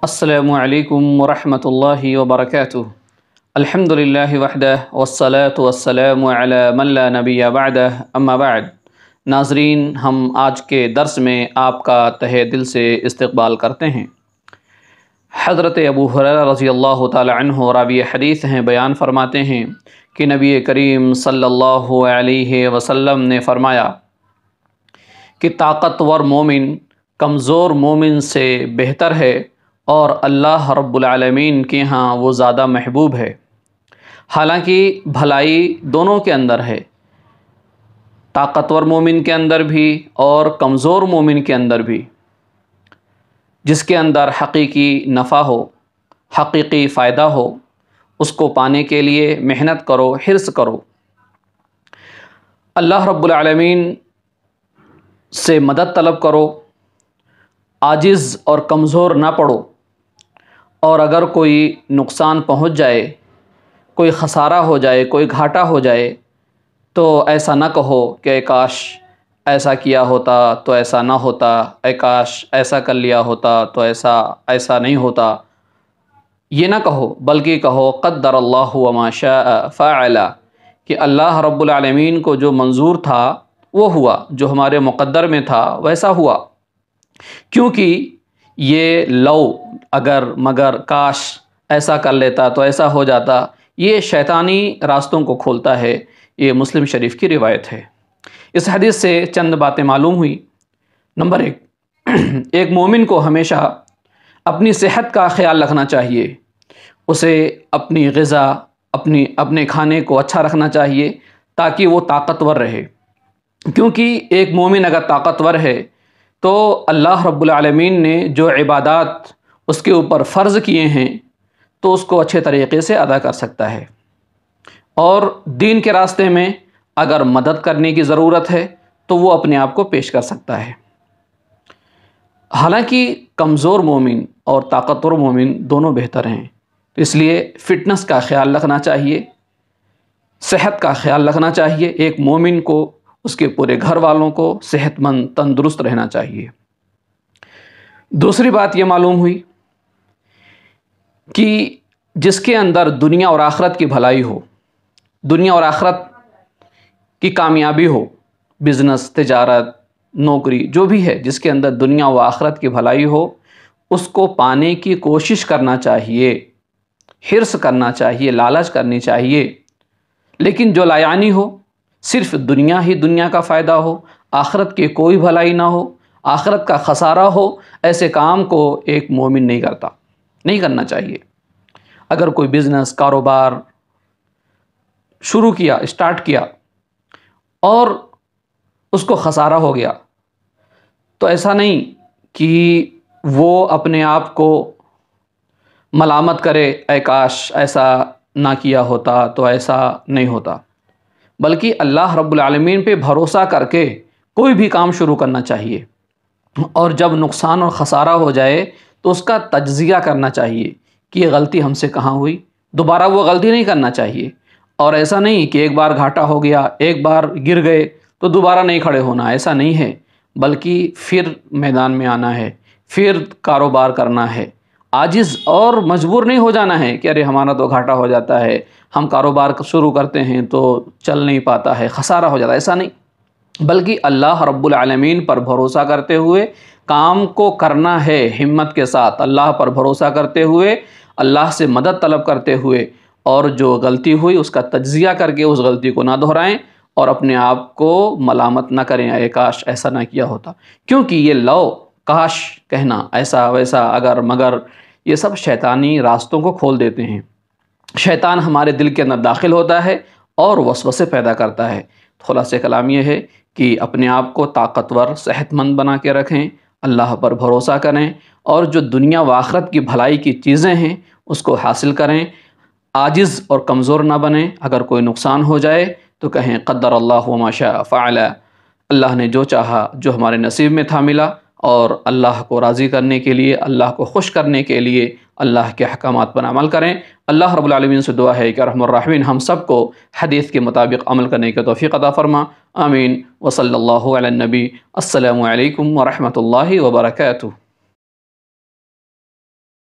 السلام علیکم ورحمۃ اللہ وبرکاتہ۔ الحمدللہ وحدہ والصلاة والسلام علی من لا نبی بعدہ، اما بعد۔ ناظرین، ہم آج کے درس میں آپ کا تہہ دل سے استقبال کرتے ہیں۔ حضرت ابو ہریرہ رضی اللہ تعالی عنہ راوی حدیث ہیں، بیان فرماتے ہیں کہ نبی کریم صلی اللہ علیہ وسلم نے فرمایا کہ طاقتور مومن کمزور مومن سے بہتر ہے اور اللہ رب العالمین کے ہاں وہ زیادہ محبوب ہے۔ حالانکہ بھلائی دونوں کے اندر ہے، طاقتور مومن کے اندر بھی اور کمزور مومن کے اندر بھی۔ جس کے اندر حقیقی نفع ہو، حقیقی فائدہ ہو، اس کو پانے کے لیے محنت کرو، حرص کرو۔ اللہ رب العالمین سے مدد طلب کرو، عاجز اور کمزور نہ پڑو، اور اگر کوئی نقصان پہنچ جائے، کوئی خسارہ ہو جائے، کوئی گھاٹا ہو جائے، تو ایسا نہ کہو کہ اے کاش ایسا کیا ہوتا تو ایسا نہ ہوتا، اے کاش ایسا کر لیا ہوتا تو ایسا نہیں ہوتا۔ یہ نہ کہو، بلکہ کہو قدر اللہ وما شاء فعل، کہ اللہ رب العالمین کو جو منظور تھا وہ ہوا، جو ہمارے مقدر میں تھا ویسا ہوا۔ کیونکہ یہ لو، اگر مگر، کاش ایسا کر لیتا تو ایسا ہو جاتا، یہ شیطانی راستوں کو کھولتا ہے۔ یہ مسلم شریف کی روایت ہے۔ اس حدیث سے چند باتیں معلوم ہوئی۔ نمبر 1، ایک مومن کو ہمیشہ اپنی صحت کا خیال رکھنا چاہیے۔ اسے اپنی غذا، اپنے کھانے کو اچھا رکھنا چاہیے تاکہ وہ طاقتور رہے۔ کیونکہ ایک مومن اگر طاقتور ہے تو اللہ رب العالمین نے جو عبادات اس کے اوپر فرض کیے ہیں تو اس کو اچھے طریقے سے ادا کر سکتا ہے، اور دین کے راستے میں اگر مدد کرنے کی ضرورت ہے تو وہ اپنے آپ کو پیش کر سکتا ہے۔ حالانکہ کمزور مومن اور طاقتور مومن دونوں بہتر ہیں، اس لیے فٹنس کا خیال رکھنا چاہیے، صحت کا خیال رکھنا چاہیے۔ ایک مومن کو، اس کے پورے گھر والوں کو صحت مند، تندرست رہنا چاہیے۔ دوسری بات یہ معلوم ہوئی کہ جس کے اندر دنیا اور آخرت کی بھلائی ہو، دنیا اور آخرت کی کامیابی ہو، بزنس، تجارت، نوکری، جو بھی ہے، جس کے اندر دنیا و آخرت کی بھلائی ہو، اس کو پانے کی کوشش کرنا چاہیے، حرص کرنا چاہیے، لالچ کرنی چاہیے۔ لیکن جو لا یعنی ہو، صرف دنیا ہی دنیا کا فائدہ ہو، آخرت کی کوئی بھلائی نہ ہو، آخرت کا خسارہ ہو، ایسے کام کو ایک مومن نہیں کرتا، نہیں کرنا چاہیے۔ اگر کوئی بزنس، کاروبار شروع کیا، اسٹارٹ کیا، اور اس کو خسارہ ہو گیا، تو ایسا نہیں کہ وہ اپنے آپ کو ملامت کرے، اے کاش ایسا نہ کیا ہوتا تو ایسا نہیں ہوتا، بلکہ اللہ رب العالمین پہ بھروسہ کر کے کوئی بھی کام شروع کرنا چاہیے۔ اور جب نقصان اور خسارہ ہو جائے تو اس کا تجزیہ کرنا چاہیے کہ یہ غلطی ہم سے کہاں ہوئی، دوبارہ وہ غلطی نہیں کرنا چاہیے۔ اور ایسا نہیں کہ ایک بار گھاٹا ہو گیا، ایک بار گر گئے تو دوبارہ نہیں کھڑے ہونا، ایسا نہیں ہے، بلکہ پھر میدان میں آنا ہے، پھر کاروبار کرنا ہے۔ عاجز اور مجبور نہیں ہو جانا ہے کہ ارے ہمارا تو گھاٹا ہو جاتا ہے، ہم کاروبار شروع کرتے ہیں تو چل نہیں پاتا ہے، خسارہ ہو جاتا ہے، ایسا نہیں، بلکہ اللہ رب العالمین پر بھروسہ کرتے ہوئے کام کو کرنا ہے، ہمت کے ساتھ اللہ پر بھروسہ کرتے ہوئے، اللہ سے مدد طلب کرتے ہوئے، اور جو غلطی ہوئی اس کا تجزیہ کر کے اس غلطی کو نہ دہرائیں اور اپنے آپ کو ملامت نہ کریں، اے کاش ایسا نہ کیا ہوتا۔ کیونکہ یہ لو، کاش کہنا، ایسا ویسا، اگر مگر، یہ سب شیطانی راستوں کو کھول دیتے ہیں۔ شیطان ہمارے دل کے اندر داخل ہوتا ہے اور وسوسے پیدا کرتا ہے۔ خلاصہ کلام یہ ہے کہ اپنے آپ کو طاقتور، صحت مند بنا کے رکھیں، اللہ پر بھروسہ کریں، اور جو دنیا و آخرت کی بھلائی کی چیزیں ہیں اس کو حاصل کریں، عاجز اور کمزور نہ بنیں۔ اگر کوئی نقصان ہو جائے تو کہیں قدر اللہ وما شاء فعل، اللہ نے جو چاہا، جو ہمارے نصیب میں تھا ملا، اور اللہ کو راضی کرنے کے لیے، اللہ کو خوش کرنے کے لیے اللہ کے احکامات پر عمل کریں۔ اللہ رب العالمین سے دعا ہے کہ ارحم الراحمین ہم سب کو حدیث کے مطابق عمل کرنے کی توفیق عطا فرما، آمین۔ وصلی اللہ علی النبی۔ السلام علیکم ورحمۃ اللہ وبرکاتہ۔